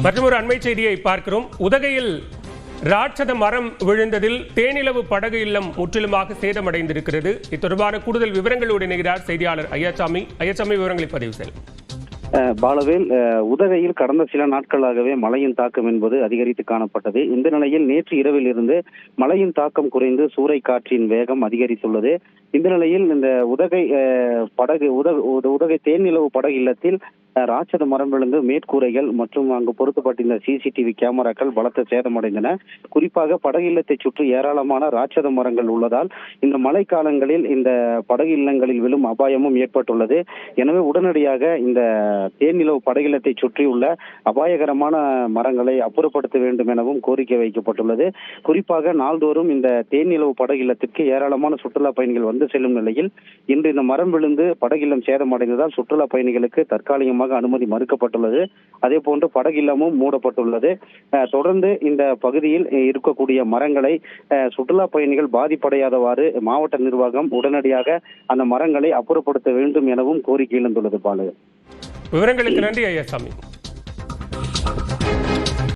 மற்றும் ஒரு அண்மை செய்தியை பார்க்கிறோம். உதகையில் ராட்சத மரம் விழுந்ததில் தேனிலவு படகு இல்லம் முற்றிலுமாக சேதமடைந்திருக்கிறது. இது தொடர்பான கூடுதல் விவரங்களோடு இணைகிறார் செய்தியாளர் ஐயாசாமி. விவரங்களை பதிவு செய்யலாம். பாலவேல், உதகையில் கடந்த சில நாட்களாகவே மழையின் தாக்கம் என்பது அதிகரித்து காணப்பட்டது. இந்த நிலையில் நேற்று இரவில் இருந்து மழையின் தாக்கம் குறைந்து சூறை காற்றின் வேகம் அதிகரித்துள்ளது. இந்த நிலையில் இந்த உதகை உதகை தேனிலவு படகு இல்லத்தில் ராட்சத மரம் விழுந்து மேற்கூரைகள் மற்றும் அங்கு பொருத்தப்பட்டிருந்த சிசிடிவி கேமராக்கள் பலத்த சேதமடைந்தன. குறிப்பாக படகு இல்லத்தை சுற்றி ஏராளமான ராட்சத மரங்கள் உள்ளதால் இந்த மழை காலங்களில் இந்த படகு இல்லங்களில் விழும் அபாயமும் ஏற்பட்டுள்ளது. எனவே உடனடியாக இந்த தேனிலவு படகு இல்லத்தை சுற்றியுள்ள அபாயகரமான மரங்களை அப்புறப்படுத்த வேண்டும் எனவும் கோரிக்கை வைக்கப்பட்டுள்ளது. குறிப்பாக நாள்தோறும் இந்த தேனிலவு படகு இல்லத்திற்கு ஏராளமான சுற்றுலா பயணிகள் வந்து செல்லும் நிலையில் இன்று இந்த மரம் விழுந்து படகு இல்லம் சேதமடைந்ததால் சுற்றுலா பயணிகளுக்கு தற்காலிகமாக அனுமதி மறுக்கப்பட்டுள்ளது. அதே போன்று படகு இல்லமும் மூடப்பட்டுள்ளது. தொடர்ந்து இந்த பகுதியில் இருக்கக்கூடிய மரங்களை சுற்றுலா பயணிகள் பாதிப்படையாதவாறு மாவட்ட நிர்வாகம் உடனடியாக அந்த மரங்களை அப்புறப்படுத்த வேண்டும் எனவும் கோரிக்கை எழுந்துள்ளது. பாலு, விவரங்களுக்கு நன்றி ஐயாசாமி.